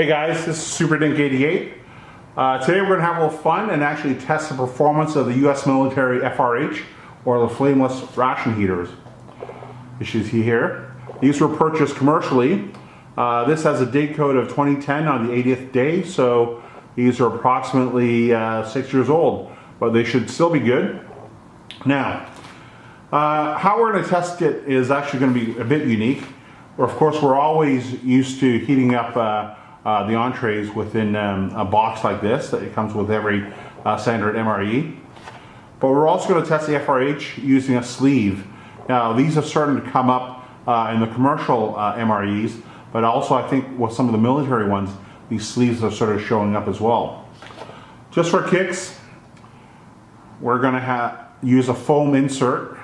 Hey guys, this is SuperDink88. Today we're going to have a little fun and actually test the performance of the US military FRH, or the Flameless Ration heaters. As you see here, these were purchased commercially. This has a date code of 2010 on the 80th day, so these are approximately 6 years old, but they should still be good. Now, how we're going to test it is actually going to be a bit unique. Of course, we're always used to heating up the entrees within a box like this that it comes with every standard MRE. But we're also going to test the FRH using a sleeve. Now, these are starting to come up in the commercial MREs, but also I think with some of the military ones, these sleeves are sort of showing up as well. Just for kicks, we're going to use a foam insert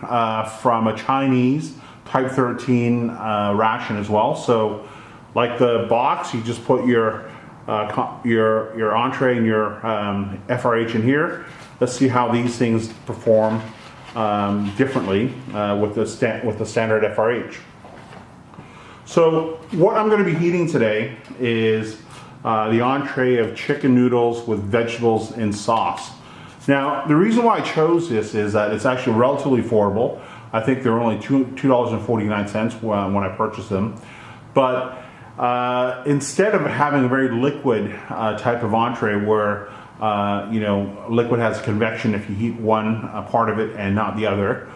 from a Chinese Type 13 ration as well. So, like the box, you just put your entree and your FRH in here. Let's see how these things perform differently with the standard FRH. So, what I'm going to be heating today is the entree of chicken noodles with vegetables and sauce. Now, the reason why I chose this is that it's actually relatively affordable. I think they're only $2.49 when I purchased them. But instead of having a very liquid type of entree where liquid has convection if you heat one part of it and not the other,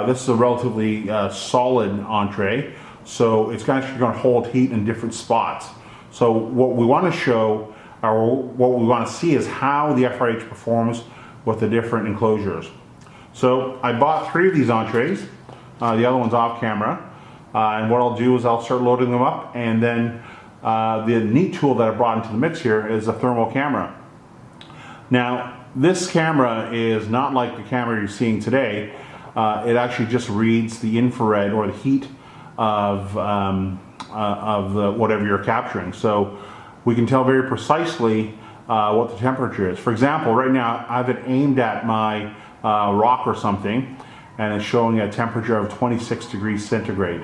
this is a relatively solid entree, so it's actually going to hold heat in different spots. So what we want to show, or what we want to see, is how the FRH performs with the different enclosures. So I bought 3 of these entrees. The other one's off camera. And what I'll do is I'll start loading them up, and then the neat tool that I brought into the mix here is a thermal camera. Now, this camera is not like the camera you're seeing today. It actually just reads the infrared or the heat of whatever you're capturing. So we can tell very precisely what the temperature is. For example, right now I have it aimed at my rock or something, and it's showing a temperature of 26 degrees centigrade.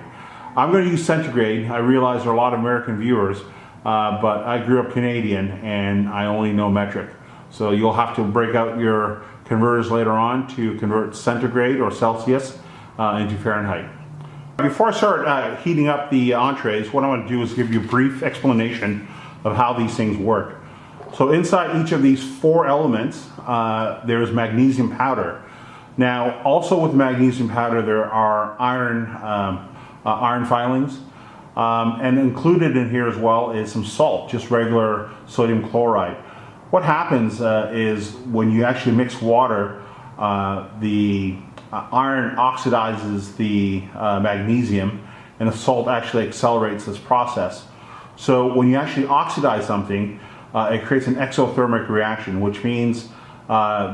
I'm going to use centigrade. I realize there are a lot of American viewers, but I grew up Canadian and I only know metric. So you'll have to break out your converters later on to convert centigrade or Celsius into Fahrenheit. Before I start heating up the entrees, what I want to do is give you a brief explanation of how these things work. So inside each of these 4 elements, there's magnesium powder. Now, also with magnesium powder, there are iron filings, and included in here as well is some salt, just regular sodium chloride. What happens is when you actually mix water, the iron oxidizes the magnesium, and the salt actually accelerates this process. So when you actually oxidize something, it creates an exothermic reaction, which means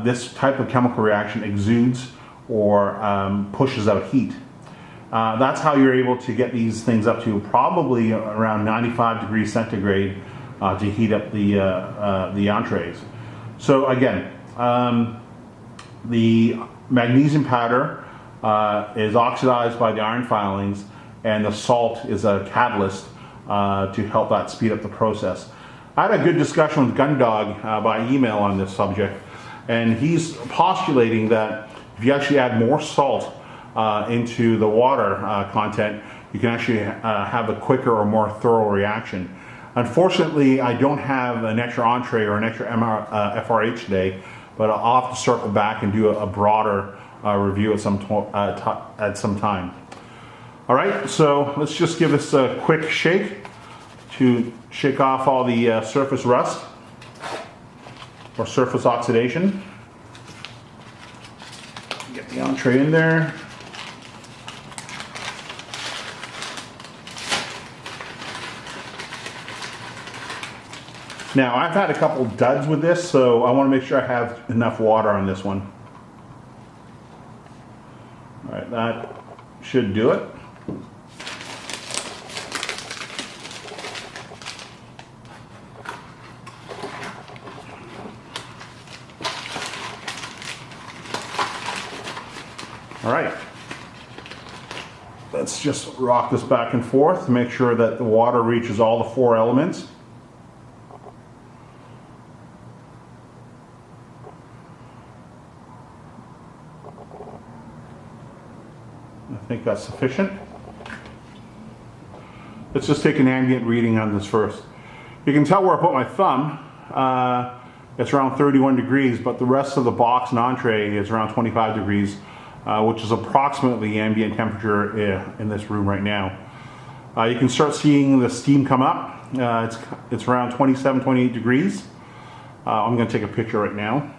this type of chemical reaction exudes or pushes out heat. That's how you're able to get these things up to probably around 95 degrees centigrade to heat up the entrees. So again, the magnesium powder is oxidized by the iron filings, and the salt is a catalyst to help that speed up the process. I had a good discussion with Gundog by email on this subject, and he's postulating that if you actually add more salt into the water content, you can actually have a quicker or more thorough reaction. Unfortunately, I don't have an extra entree or an extra FRH today, but I'll have to circle back and do a broader review at some time. All right, so let's just give this a quick shake to shake off all the surface rust or surface oxidation. Get the entree in there. Now, I've had a couple duds with this, so I want to make sure I have enough water on this one. All right, that should do it. All right, let's just rock this back and forth to make sure that the water reaches all the 4 elements. think that's sufficient. Let's just take an ambient reading on this first. You can tell where I put my thumb. It's around 31 degrees, but the rest of the box and entree is around 25 degrees, which is approximately ambient temperature in this room right now. You can start seeing the steam come up. It's around 27, 28 degrees. I'm going to take a picture right now.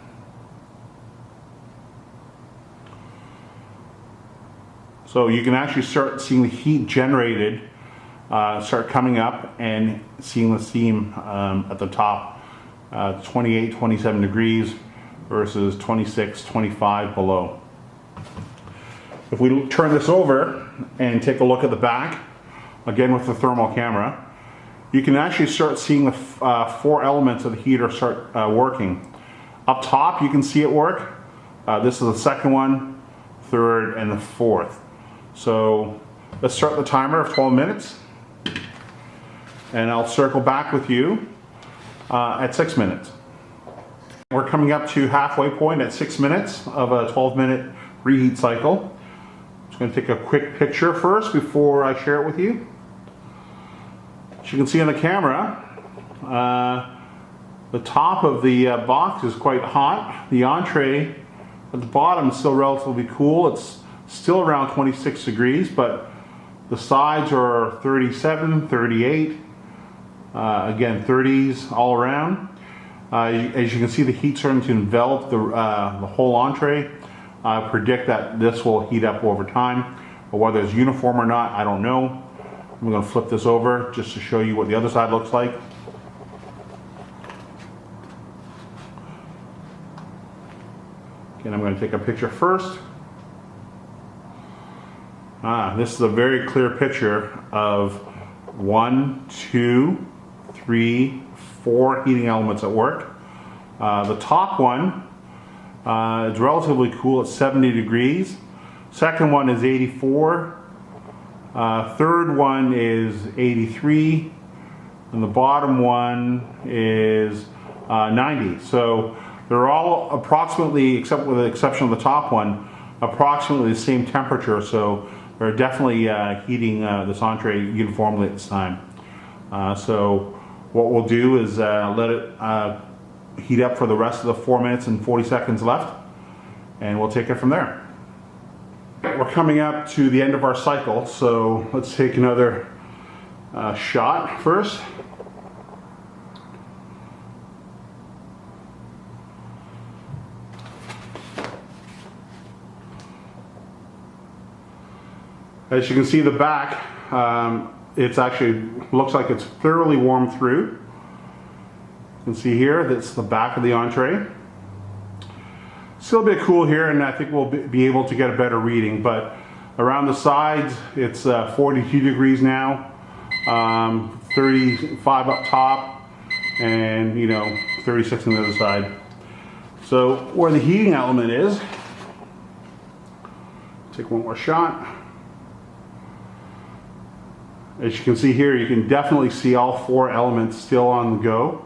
So you can actually start seeing the heat generated start coming up and seeing the steam at the top, 28, 27 degrees versus 26, 25 below. If we turn this over and take a look at the back, again with the thermal camera, you can actually start seeing the four elements of the heater start working. Up top you can see it work. This is the second one, third, and the fourth. So let's start the timer of 12 minutes. And I'll circle back with you at 6 minutes. We're coming up to halfway point at 6 minutes of a 12-minute reheat cycle. I'm just going to take a quick picture first before I share it with you. As you can see on the camera, the top of the box is quite hot. The entree at the bottom is still relatively cool. It's still around 26 degrees, but the sides are 37, 38. Again, 30s all around. As you can see, the heat starting to envelop the whole entree. I predict that this will heat up over time, but whether it's uniform or not, I don't know. I'm going to flip this over just to show you what the other side looks like. Again, I'm going to take a picture first. This is a very clear picture of 1, 2, 3, 4 heating elements at work. The top one is relatively cool at 70 degrees. Second one is 84. Third one is 83. And the bottom one is 90. So they're all approximately, except with the exception of the top one, approximately the same temperature. So they're definitely heating this entree uniformly at this time. So what we'll do is let it heat up for the rest of the 4 minutes and 40 seconds left, and we'll take it from there. We're coming up to the end of our cycle, so let's take another shot first. As you can see the back, it's actually looks like it's thoroughly warmed through. You can see here that's the back of the entree. Still a bit cool here, and I think we'll be able to get a better reading, but around the sides it's 42 degrees now, 35 up top, and 36 on the other side. So where the heating element is, take one more shot. As you can see here, you can definitely see all four elements still on the go.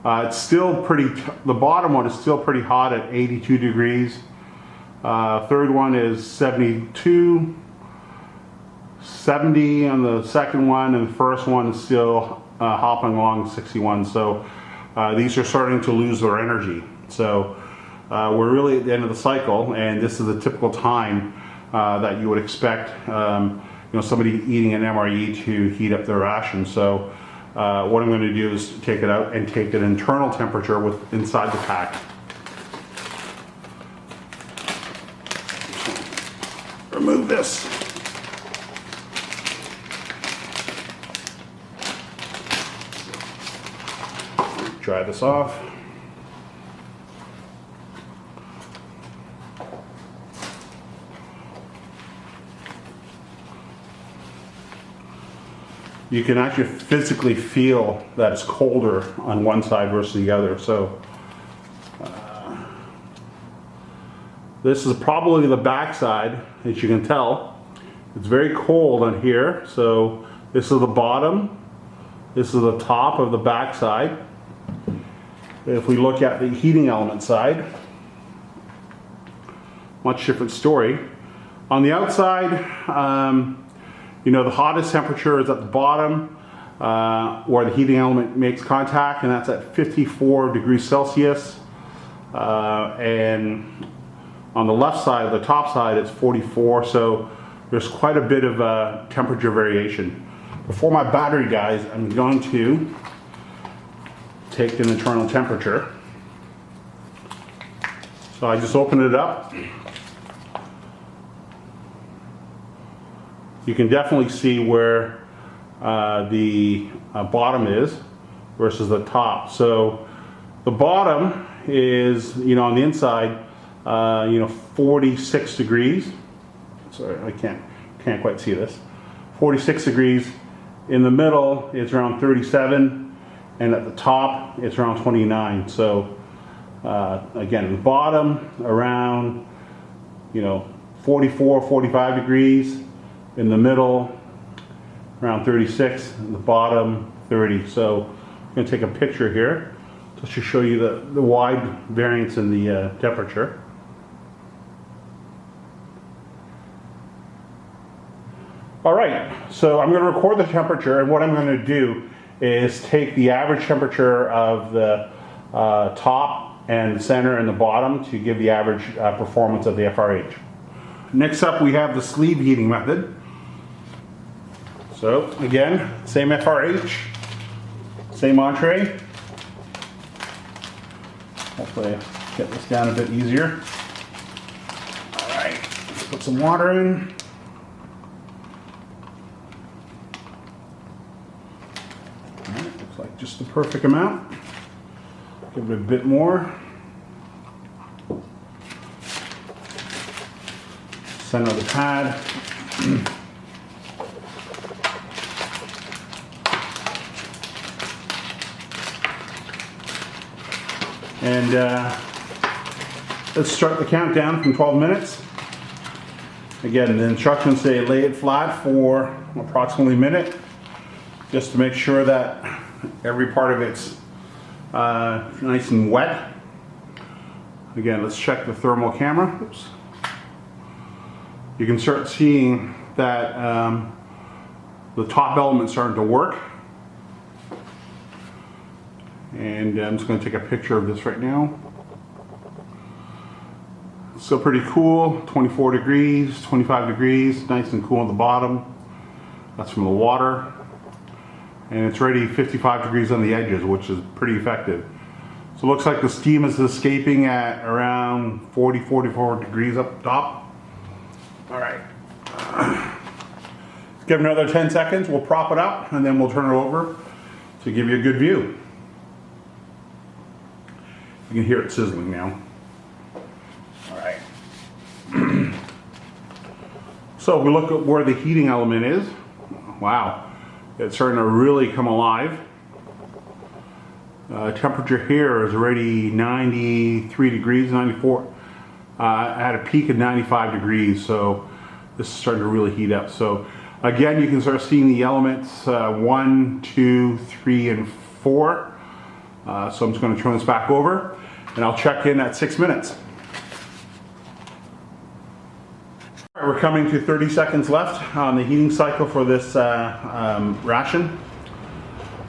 It's still the bottom one is still pretty hot at 82 degrees. Third one is 72, 70 on the second one, and the first one is still hopping along 61. So these are starting to lose their energy. So we're really at the end of the cycle, and this is the typical time that you would expect somebody eating an MRE to heat up their ration. So what I'm going to do is take it out and take an internal temperature inside the pack. Remove this. Dry this off. You can actually physically feel that it's colder on one side versus the other. So this is probably the back side, as you can tell. It's very cold on here. So this is the bottom. This is the top of the back side. If we look at the heating element side, much different story. On the outside, you know, the hottest temperature is at the bottom where the heating element makes contact, and that's at 54 degrees Celsius. And on the left side, the top side, it's 44, so there's quite a bit of temperature variation. Before my battery dies, I'm going to take an internal temperature. So I just opened it up. You can definitely see where the bottom is versus the top. So the bottom is, you know, on the inside, you know, 46 degrees. Sorry, I can't quite see this. 46 degrees. In the middle, it's around 37, and at the top, it's around 29. So again, the bottom around, you know, 44, 45 degrees. In the middle, around 36, and the bottom 30. So I'm going to take a picture here just to show you the wide variance in the temperature. All right, so I'm going to record the temperature, and what I'm going to do is take the average temperature of the top and the center and the bottom to give the average performance of the FRH. Next up, we have the sleeve heating method. So again, same FRH, same entree. Hopefully get this down a bit easier. All right, let's put some water in. All right, looks like just the perfect amount. Give it a bit more. Center of the pad. And let's start the countdown from 12 minutes. Again, the instructions say lay it flat for approximately a minute, just to make sure that every part of it's nice and wet. Again, let's check the thermal camera. Oops. You can start seeing that the top element's starting to work. And I'm just going to take a picture of this right now. It's still pretty cool, 24 degrees, 25 degrees, nice and cool on the bottom. That's from the water. And it's already 55 degrees on the edges, which is pretty effective. So it looks like the steam is escaping at around 40, 44 degrees up top. All right. Give it another 10 seconds, we'll prop it up, and then we'll turn it over to give you a good view. You can hear it sizzling now. All right. So if we look at where the heating element is, wow, it's starting to really come alive. Temperature here is already 93 degrees, 94. I had a peak of 95 degrees, so this is starting to really heat up. So again, you can start seeing the elements 1, 2, 3, and 4. So I'm just going to turn this back over, and I'll check in at 6 minutes. All right, we're coming to 30 seconds left on the heating cycle for this ration.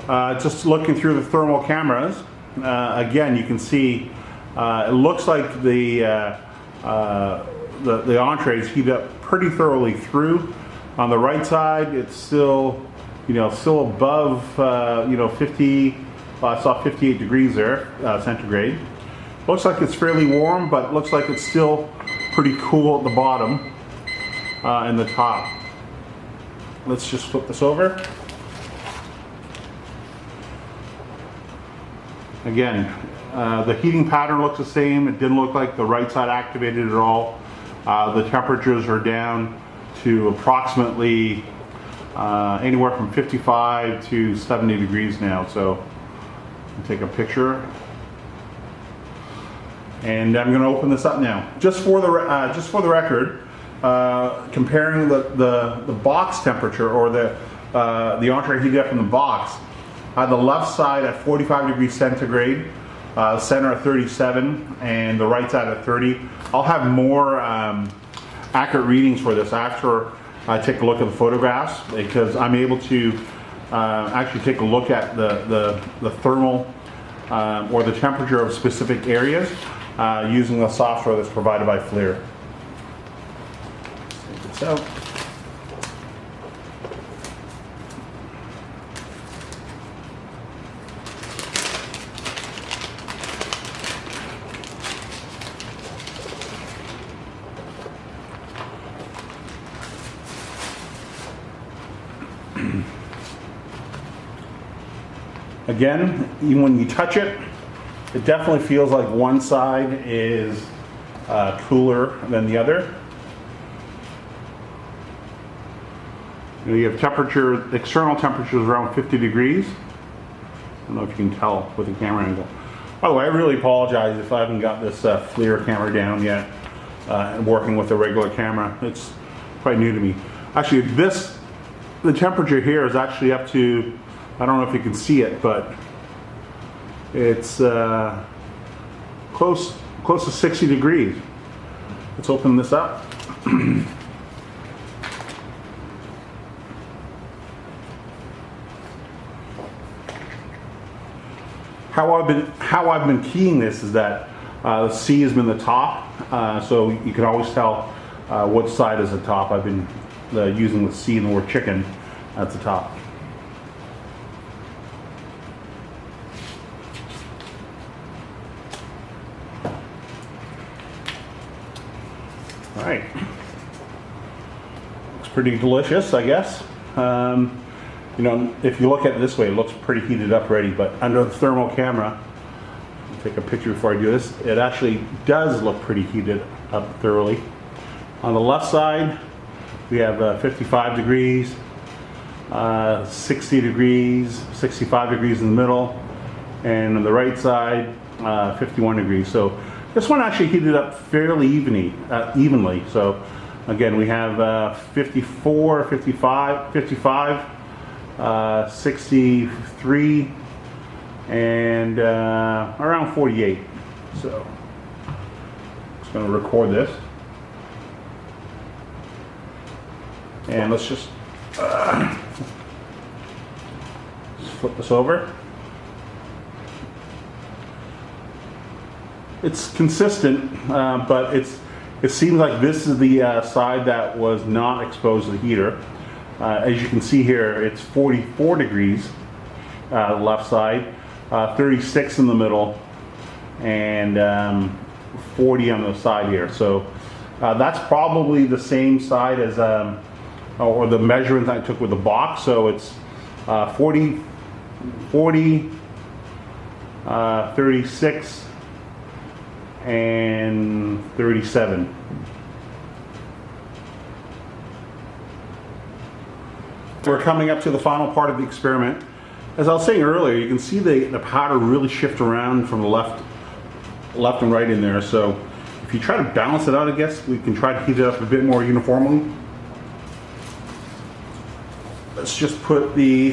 Just looking through the thermal cameras, again, you can see it looks like the entrees heat up pretty thoroughly through. On the right side, it's still, still above, 50. I saw 58 degrees there, centigrade. Looks like it's fairly warm, but looks like it's still pretty cool at the bottom and the top. Let's just flip this over. Again, the heating pattern looks the same. It didn't look like the right side activated at all. The temperatures are down to approximately anywhere from 55 to 70 degrees now. So I'll take a picture, and I'm going to open this up now. Just for the record, comparing the box temperature, or the entree heated up in the box. The left side at 45 degrees centigrade, center at 37, and the right side at 30. I'll have more accurate readings for this after I take a look at the photographs, because I'm able to actually take a look at the thermal or the temperature of specific areas using the software that's provided by FLIR. Let's take this out. Again, even when you touch it, it definitely feels like one side is cooler than the other. You have temperature, external temperatures around 50 degrees. I don't know if you can tell with the camera angle. By the way, I really apologize if I haven't got this FLIR camera down yet and working with a regular camera. It's quite new to me. Actually, the temperature here is actually up to, I don't know if you can see it, but it's close to 60 degrees. Let's open this up. How I've been keying this is that the C has been the top, so you can always tell what side is the top. I've been using the C and the word chicken at the top. All right, looks pretty delicious, I guess. You know, if you look at it this way, it looks pretty heated up already, but under the thermal camera, I'll take a picture before I do this, it actually does look pretty heated up thoroughly. On the left side, we have 55 degrees, 60 degrees, 65 degrees in the middle, and on the right side, 51 degrees. So this one actually heated up fairly evenly. So again, we have 54, 55, 55, 63, and around 48. So I'm just going to record this. And let's just flip this over. It's consistent, but it seems like this is the side that was not exposed to the heater. As you can see here, it's 44 degrees left side, 36 in the middle, and 40 on the side here. So that's probably the same side as, or the measurements I took with the box. So it's 40, 36, and 37. We're coming up to the final part of the experiment. As I was saying earlier, you can see the powder really shift around from the left and right in there. So if you try to balance it out, I guess we can try to heat it up a bit more uniformly. Let's just put the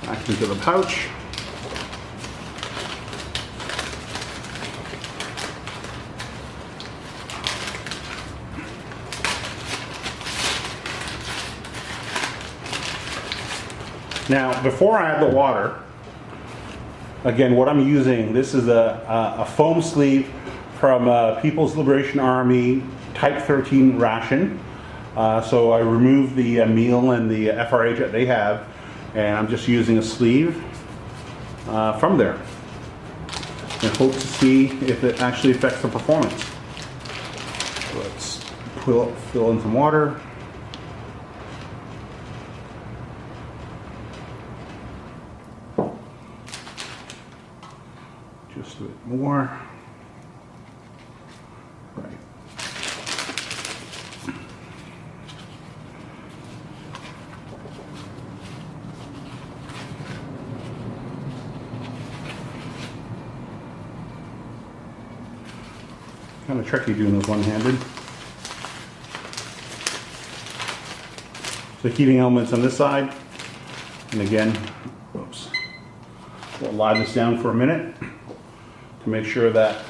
back into the pouch. Now, before I add the water, again, what I'm using, this is a foam sleeve from People's Liberation Army Type 13 ration. So I removed the meal and the FRH that they have, and I'm just using a sleeve from there, and hope to see if it actually affects the performance. So let's fill in some water. Just a bit more. Right. Kind of tricky doing this one-handed. So heating elements on this side, and again, oops, we'll lie this down for a minute. to make sure that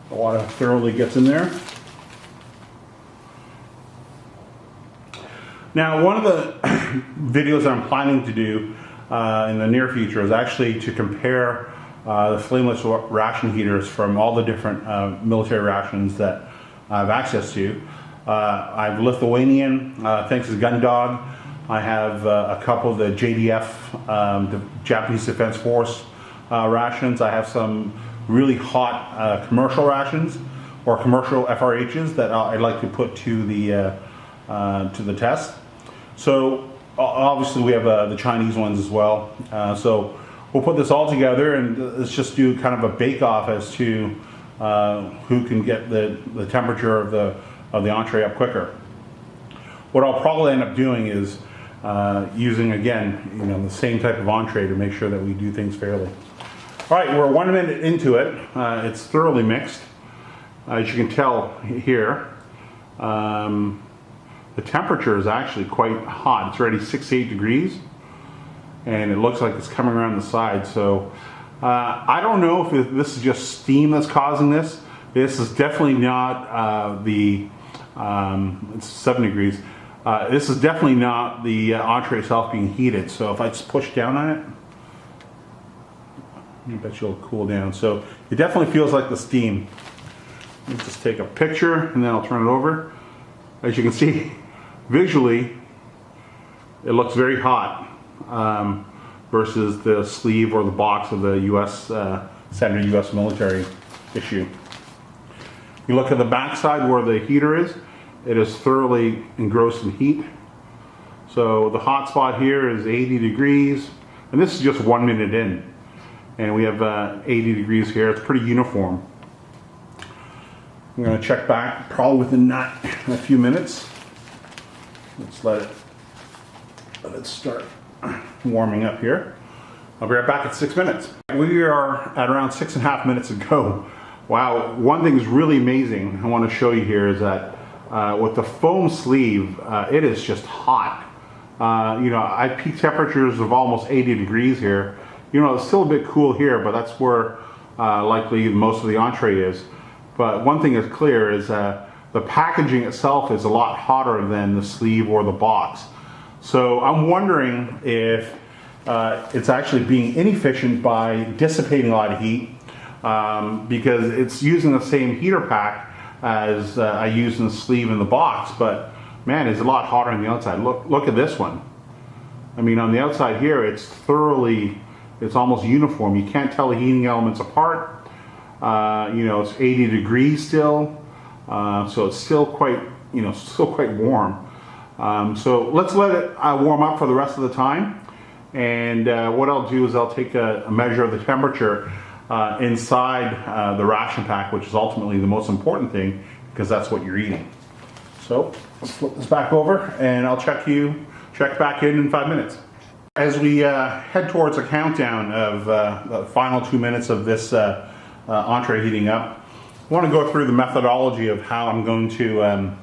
the water thoroughly gets in there. Now, one of the videos I'm planning to do in the near future is actually to compare the flameless ration heaters from all the different military rations that I have access to. I have Lithuanian, thanks to Gundog. I have a couple of the JDF, the Japanese Defense Force rations. I have some really hot commercial rations or commercial FRHs that I'd like to put to the test. So obviously we have the Chinese ones as well. So we'll put this all together and let's just do kind of a bake-off as to who can get the temperature of the entree up quicker. What I'll probably end up doing is using, again, the same type of entree to make sure that we do things fairly. All right, we're 1 minute into it. It's thoroughly mixed. As you can tell here, the temperature is actually quite hot. It's already 68 degrees, and it looks like it's coming around the side. So I don't know if this is just steam that's causing this. This is definitely not it's 7 degrees. This is definitely not the entree itself being heated. So if I just push down on it, I bet you'll cool down. So it definitely feels like the steam. Let me just take a picture and then I'll turn it over. As you can see, visually, it looks very hot versus the sleeve or the box of the US standard US military issue. You look at the back side where the heater is, it is thoroughly engrossed in heat. So the hot spot here is 80 degrees, and this is just 1 minute in. And we have 80 degrees here. It's pretty uniform. I'm going to check back probably within a few minutes. Let's let it start warming up here. I'll be right back at 6 minutes. We are at around 6.5 minutes ago. Wow, one thing is really amazing I want to show you here is that with the foam sleeve, it is just hot. I peak temperatures of almost 80 degrees here. It's still a bit cool here, but that's where likely most of the entree is. But one thing is clear is the packaging itself is a lot hotter than the sleeve or the box. So I'm wondering if it's actually being inefficient by dissipating a lot of heat because it's using the same heater pack as I use in the sleeve and the box, but man, it's a lot hotter on the outside. Look at this one. I mean, on the outside here, it's almost uniform. You can't tell the heating elements apart. It's 80 degrees still, so it's still quite warm. So let's let it warm up for the rest of the time. And what I'll do is I'll take a measure of the temperature inside the ration pack, which is ultimately the most important thing because that's what you're eating. So let's flip this back over and I'll check back in 5 minutes. As we head towards a countdown of the final 2 minutes of this entree heating up, I want to go through the methodology of how I'm going to, I want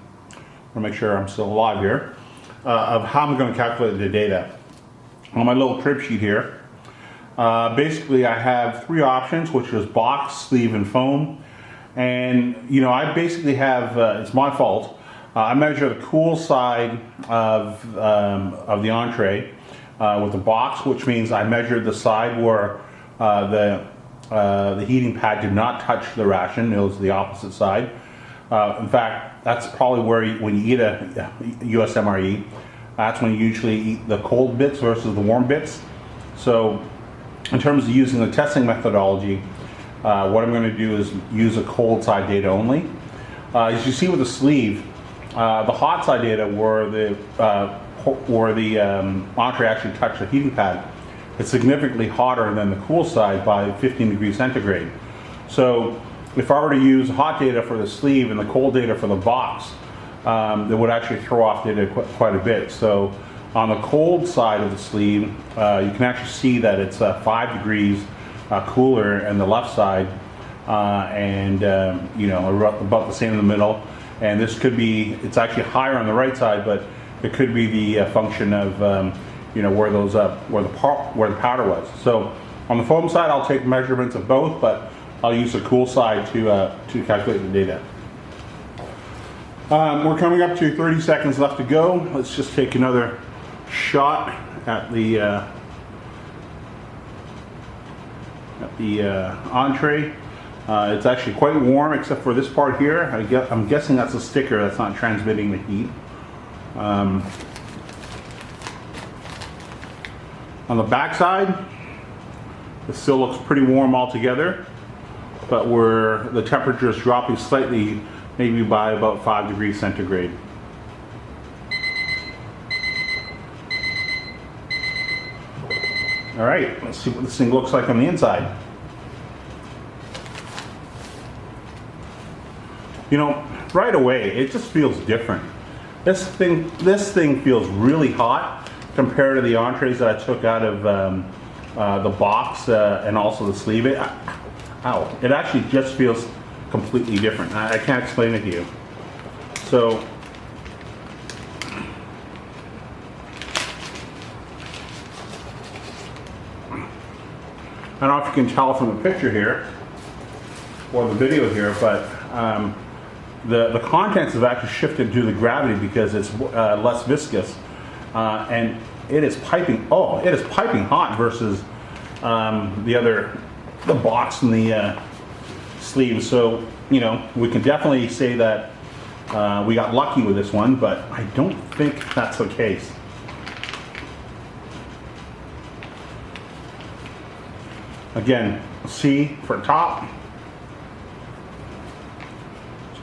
to make sure I'm still alive here, of how I'm going to calculate the data. On my little crib sheet here, basically I have 3 options, which is box, sleeve, and foam. And I basically have, it's my fault, I measure the cool side of the entree with the box, which means I measured the side where the heating pad did not touch the ration. It was the opposite side. In fact, that's probably where when you eat a US MRE, that's when you usually eat the cold bits versus the warm bits. So in terms of using the testing methodology, what I'm going to do is use a cold side data only. As you see with the sleeve, the hot side data where the entree actually touched the heating pad, it's significantly hotter than the cool side by 15 degrees centigrade. So if I were to use hot data for the sleeve and the cold data for the box, it would actually throw off data quite a bit. So on the cold side of the sleeve, you can actually see that it's 5 degrees cooler in the left side, and about the same in the middle. And this could be, it's actually higher on the right side, but it could be the function of where the powder was. So On the foam side, I'll take measurements of both, but I'll use the cool side to calculate the data. We're coming up to 30 seconds left to go. Let's just take another shot at the entree. It's actually quite warm except for this part here. I'm guessing that's a sticker that's not transmitting the heat. On the back side, it still looks pretty warm altogether, but the temperature is dropping slightly, maybe by about 5 degrees centigrade. All right, let's see what this thing looks like on the inside. You know, right away, it just feels different. This thing feels really hot compared to the entrees that I took out of the box and also the sleeve. It actually just feels completely different. I can't explain it to you. So, I don't know if you can tell from the picture here or the video here, but the contents have actually shifted due to the gravity because it's less viscous, and it is piping. Oh, it is piping hot versus the box and the sleeve. So you know, we can definitely say that we got lucky with this one, but I don't think that's the case. Again, C for top.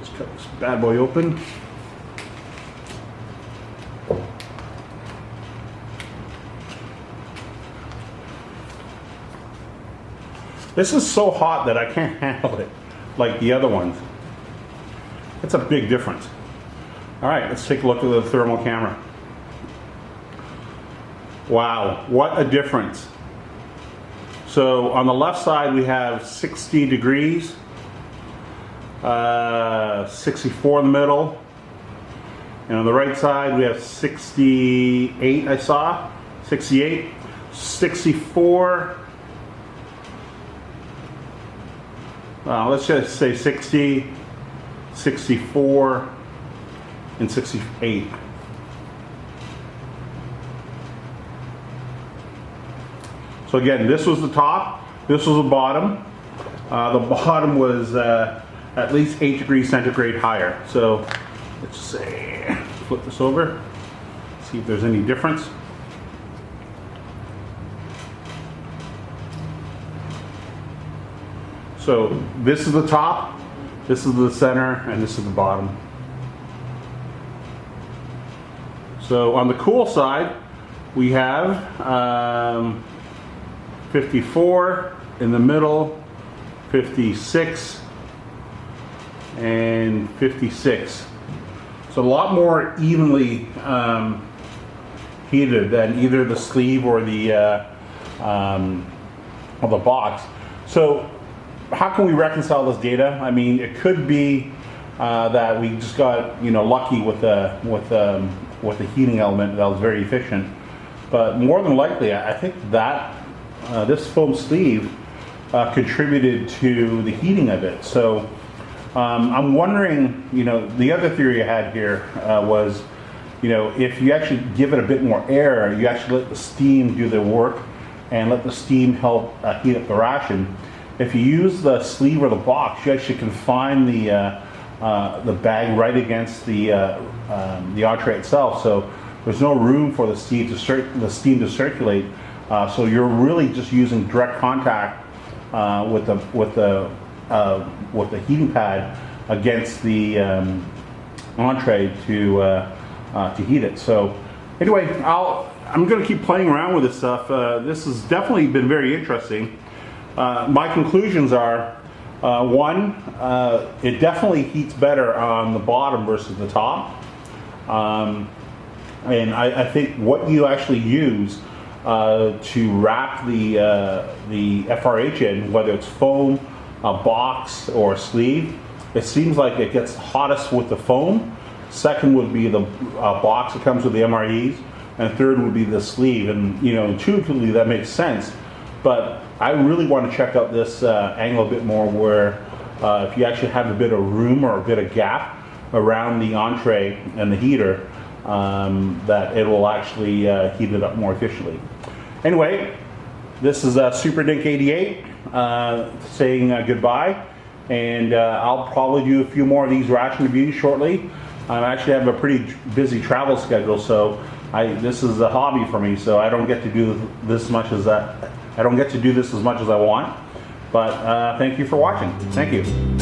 Just cut this bad boy open. This is so hot that I can't handle it like the other ones. It's a big difference. All right, let's take a look at the thermal camera. Wow, what a difference. So on the left side we have 60 degrees, 64 in the middle, and on the right side we have 68, I saw, 68, 64, let's just say 60, 64, and 68. So again, this was the top, this was the bottom. The bottom was at least 8 degrees centigrade higher. So let's say, flip this over, see if there's any difference. So this is the top, this is the center, and this is the bottom. So on the cool side, we have 54 in the middle, 56, and 56. So a lot more evenly heated than either the sleeve or the box. So how can we reconcile this data? I mean, it could be that we just got lucky with the heating element that was very efficient, but more than likely, I think that this foam sleeve contributed to the heating of it. So I'm wondering, the other theory I had here was, if you actually give it a bit more air, you actually let the steam do the work and let the steam help heat up the ration. If you use the sleeve or the box, you actually confine the bag right against the entree itself. So there's no room for the steam to circulate. So you're really just using direct contact with the heating pad against the entree to heat it. So anyway, I'm going to keep playing around with this stuff. This has definitely been very interesting. My conclusions are, one, it definitely heats better on the bottom versus the top. And I think what you actually use to wrap the FRH in, whether it's foam, a box, or a sleeve, it seems like it gets hottest with the foam. Second would be the box that comes with the MREs, and third would be the sleeve. And intuitively that makes sense. But I really want to check out this angle a bit more, where if you actually have a bit of room or a bit of gap around the entree and the heater, that it will actually heat it up more efficiently. Anyway, this is Super Dink 88 saying goodbye, and I'll probably do a few more of these ration reviews shortly. I actually have a pretty busy travel schedule, so this is a hobby for me, so I don't get to do this much as I don't get to do this as much as I want. But thank you for watching. Thank you.